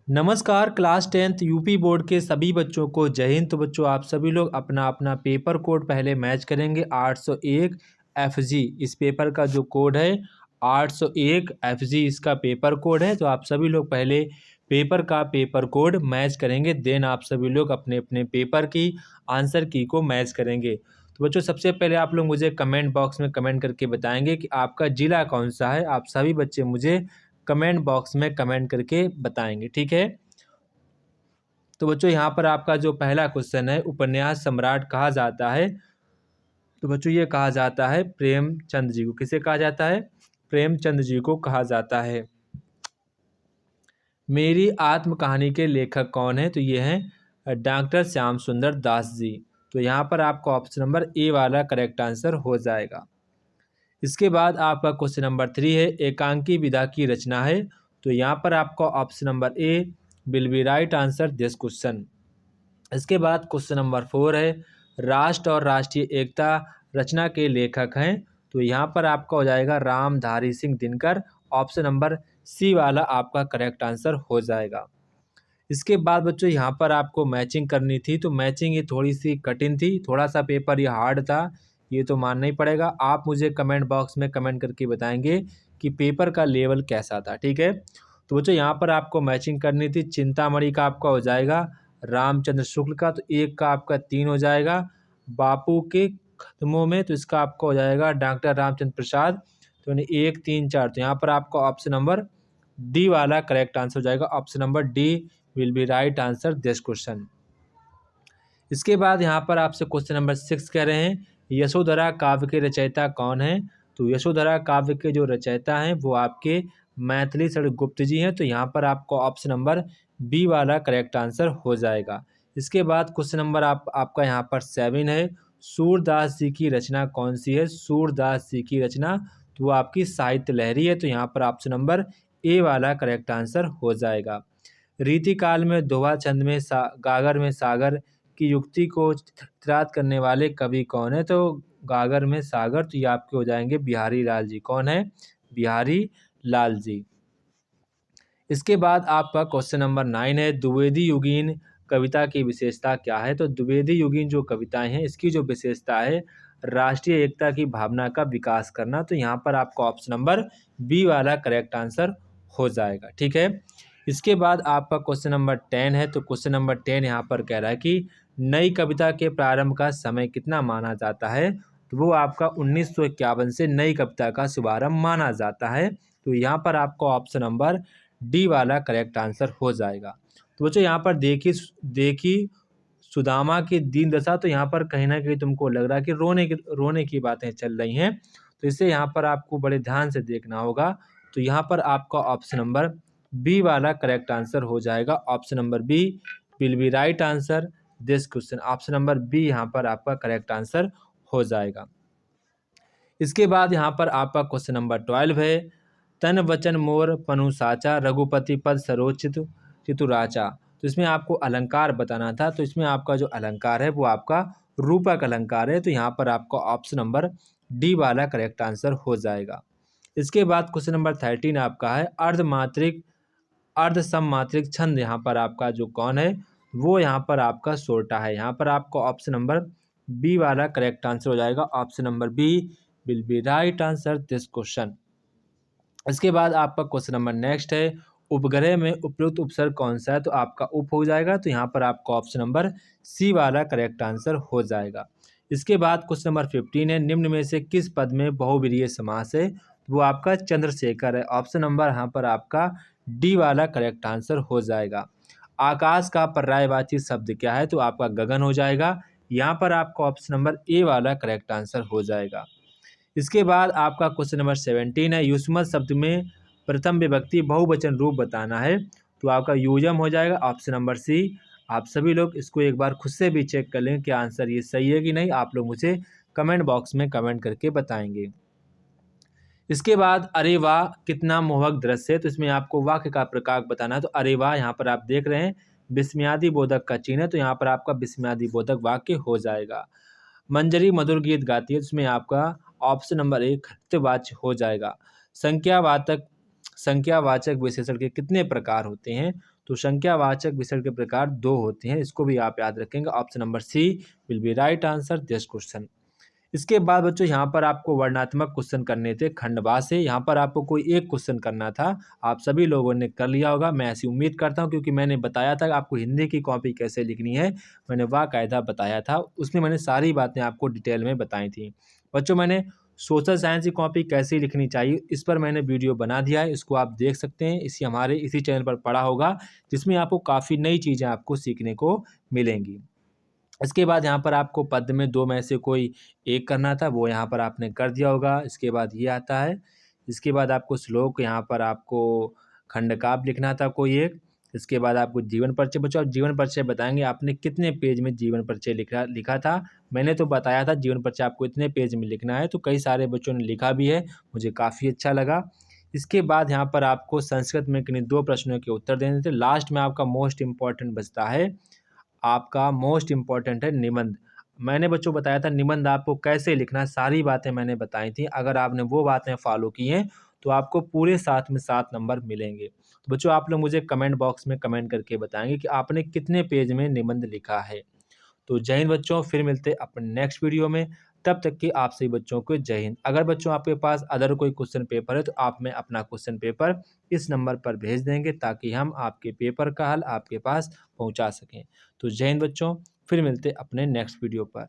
नमस्कार class 10th UP board के सभी बच्चों को जय हिंद। तो बच्चों आप सभी लोग अपना अपना पेपर कोड पहले मैच करेंगे। 801 FG इस पेपर का जो कोड है 801 FG इसका पेपर कोड है। तो आप सभी लोग पहले पेपर का पेपर कोड मैच करेंगे, देन आप सभी लोग अपने अपने पेपर की आंसर की को मैच करेंगे। तो बच्चों सबसे पहले आप लोग मुझे कमेंट बॉक्स में कमेंट करके बताएंगे कि आपका ज़िला कौन सा है। आप सभी बच्चे मुझे कमेंट बॉक्स में कमेंट करके बताएंगे, ठीक है। तो बच्चों यहाँ पर आपका जो पहला क्वेश्चन है, उपन्यास सम्राट कहा जाता है। तो बच्चों ये कहा जाता है प्रेमचंद जी को। किसे कहा जाता है? प्रेमचंद जी को कहा जाता है। मेरी आत्म कहानी के लेखक कौन है? तो ये हैं डॉक्टर श्याम सुंदर दास जी। तो यहाँ पर आपका ऑप्शन नंबर ए वाला करेक्ट आंसर हो जाएगा। इसके बाद आपका क्वेश्चन नंबर 3 है, एकांकी विधा की रचना है। तो यहाँ पर आपका option number A will be right answer this question. इसके बाद क्वेश्चन नंबर 4 है, राष्ट्र और राष्ट्रीय एकता रचना के लेखक हैं। तो यहाँ पर आपका हो जाएगा Ramdhari Singh Dinkar. Option number C वाला आपका करेक्ट आंसर हो जाएगा। इसके बाद बच्चों यहाँ पर आपको मैचिंग करनी थी। तो मैचिंग ये थोड़ी सी कठिन थी, थोड़ा सा पेपर ये हार्ड था, ये तो मानना ही पड़ेगा। आप मुझे कमेंट बॉक्स में कमेंट करके बताएंगे कि पेपर का लेवल कैसा था, ठीक है। तो बच्चों यहाँ पर आपको मैचिंग करनी थी। चिंतामणि का आपका हो जाएगा रामचंद्र शुक्ल का, तो एक का आपका 3 हो जाएगा। बापू के खत्मों में तो इसका आपका हो जाएगा डॉक्टर रामचंद्र प्रसाद। तो 1 3 4, तो यहाँ पर आपका ऑप्शन नंबर डी वाला करेक्ट आंसर हो जाएगा। Option number D will be right answer this question. इसके बाद यहाँ पर आपसे क्वेश्चन नंबर 6 कह रहे हैं, यशोधरा काव्य के रचयिता कौन है? तो यशोधरा काव्य के जो रचयिता हैं वो आपके मैथिली शरण गुप्त जी हैं। तो यहाँ पर आपको ऑप्शन नंबर बी वाला करेक्ट आंसर हो जाएगा। इसके बाद क्वेश्चन नंबर आपका यहाँ पर 7 है, सूरदास जी की रचना कौन सी है? सूरदास जी की रचना तो वो आपकी साहित्य लहरी है। तो यहाँ पर ऑप्शन नंबर ए वाला करेक्ट आंसर हो जाएगा। रीतिकाल में दोहा छंद में गागर में सागर की युक्ति को चित्रार्थ करने वाले कवि कौन है? तो गागर में सागर, तो ये आपके हो जाएंगे बिहारी लाल जी। कौन है? बिहारी लाल जी। इसके बाद आपका क्वेश्चन नंबर 9 है, द्विवेदी युगीन कविता की विशेषता क्या है? तो द्विवेदी युगीन जो कविताएं हैं इसकी जो विशेषता है, राष्ट्रीय एकता की भावना का विकास करना। तो यहाँ पर आपका ऑप्शन नंबर बी वाला करेक्ट आंसर हो जाएगा, ठीक है। इसके बाद आपका क्वेश्चन नंबर 10 है। तो क्वेश्चन नंबर 10 यहाँ पर कह रहा है कि नई कविता के प्रारंभ का समय कितना माना जाता है? तो वो आपका 1951 से नई कविता का शुभारंभ माना जाता है। तो यहाँ पर आपका ऑप्शन नंबर डी वाला करेक्ट आंसर हो जाएगा। तो बच्चों यहाँ पर देखी सुदामा की दीन दशा, तो यहाँ पर कहीं ना कहीं तुमको लग रहा है कि रोने की बातें चल रही हैं, तो इसे यहाँ पर आपको बड़े ध्यान से देखना होगा। तो यहाँ पर आपका ऑप्शन नंबर बी वाला करेक्ट आंसर हो जाएगा। Option number B will be right answer this question. Option number B यहाँ पर आपका करेक्ट आंसर हो जाएगा। इसके बाद यहाँ पर आपका क्वेश्चन नंबर 12 है, तन वचन मोर पनु साचा रघुपति पद सरोचित चितुराचा। तो इसमें आपको अलंकार बताना था। तो इसमें आपका जो अलंकार है वो आपका रूपक अलंकार है। तो यहाँ पर आपका ऑप्शन नंबर डी वाला करेक्ट आंसर हो जाएगा। इसके बाद क्वेश्चन नंबर 13 आपका है, अर्ध सममात्रिक छंद यहाँ पर आपका जो कौन है वो यहाँ पर आपका सोरठा है। यहाँ पर आपका ऑप्शन नंबर बी वाला करेक्ट आंसर हो जाएगा। Option number B will be right answer this question. इसके बाद आपका क्वेश्चन नंबर नेक्स्ट है, उपग्रह में उपयुक्त उपसर्ग कौन सा है? तो आपका उप हो जाएगा। तो यहाँ पर आपका ऑप्शन नंबर सी वाला करेक्ट आंसर हो जाएगा। इसके बाद क्वेश्चन नंबर 15 है, निम्न में से किस पद में बहुव्रीहि समास है? वो आपका चंद्रशेखर है। ऑप्शन नंबर यहाँ पर आपका डी वाला करेक्ट आंसर हो जाएगा। आकाश का पर्यायवाची शब्द क्या है? तो आपका गगन हो जाएगा। यहाँ पर आपका ऑप्शन नंबर ए वाला करेक्ट आंसर हो जाएगा। इसके बाद आपका क्वेश्चन नंबर 17 है, युष्मत शब्द में प्रथम विभक्ति बहुवचन रूप बताना है। तो आपका यूजम हो जाएगा। Option number C. आप सभी लोग इसको एक बार खुद से भी चेक कर लें कि आंसर ये सही है कि नहीं। आप लोग मुझे कमेंट बॉक्स में कमेंट करके बताएंगे। इसके बाद अरे वाह कितना मोहक दृश्य है। तो इसमें आपको वाक्य का प्रकार बताना है। तो अरे वाह यहाँ पर आप देख रहे हैं विस्मयादि बोधक का चिन्ह है। तो यहाँ पर आपका विस्मयादि बोधक वाक्य हो जाएगा। मंजरी मधुर गीत गाती है, इसमें आपका ऑप्शन नंबर 1 खट्यवाच्य हो जाएगा। संख्यावाचक संख्यावाचक विशेषण के कितने प्रकार होते हैं? तो संख्यावाचक विशेषण के प्रकार 2 होते हैं, इसको भी आप याद रखेंगे। Option number C will be right answer this question. इसके बाद बच्चों यहाँ पर आपको वर्णनात्मक क्वेश्चन करने थे खंडवा से। यहाँ पर आपको कोई एक क्वेश्चन करना था, आप सभी लोगों ने कर लिया होगा, मैं ऐसी उम्मीद करता हूँ, क्योंकि मैंने बताया था कि आपको हिंदी की कॉपी कैसे लिखनी है, मैंने बाकायदा बताया था, उसमें मैंने सारी बातें आपको डिटेल में बताई थी। बच्चों मैंने सोशल साइंस की कॉपी कैसे लिखनी चाहिए इस पर मैंने वीडियो बना दिया है, इसको आप देख सकते हैं, इसी चैनल पर पड़ा होगा, जिसमें आपको काफ़ी नई चीज़ें आपको सीखने को मिलेंगी। इसके बाद यहाँ पर आपको पद में 2 में से कोई एक करना था, वो यहाँ पर आपने कर दिया होगा। इसके बाद ये आता है, इसके बाद आपको श्लोक, यहाँ पर आपको खंडकाव्य लिखना था कोई एक। इसके बाद आपको जीवन परिचय, बच्चों आप जीवन परिचय बताएँगे आपने कितने पेज में जीवन परिचय लिखा लिखा था। मैंने तो बताया था जीवन परिचय आपको इतने पेज में लिखना है, तो कई सारे बच्चों ने लिखा भी है, मुझे काफ़ी अच्छा लगा। इसके बाद यहाँ पर आपको संस्कृत में किन्हीं 2 प्रश्नों के उत्तर देने थे। लास्ट में आपका मोस्ट इम्पोर्टेंट बचता है, आपका मोस्ट इम्पोर्टेंट है निबंध। मैंने बच्चों बताया था निबंध आपको कैसे लिखना है, सारी बातें मैंने बताई थी। अगर आपने वो बातें फ़ॉलो की हैं, तो आपको पूरे 7 में 7 नंबर मिलेंगे। तो बच्चों आप लोग मुझे कमेंट बॉक्स में कमेंट करके बताएँगे कि आपने कितने पेज में निबंध लिखा है। तो जय हिंद बच्चों, फिर मिलते हैं अपने नेक्स्ट वीडियो में। तब तक के आप सभी बच्चों को जय हिंद। अगर बच्चों आपके पास अदर कोई क्वेश्चन पेपर है, तो आप में अपना क्वेश्चन पेपर इस नंबर पर भेज देंगे, ताकि हम आपके पेपर का हल आपके पास पहुंचा सकें। तो जय हिंद बच्चों, फिर मिलते हैं अपने नेक्स्ट वीडियो पर।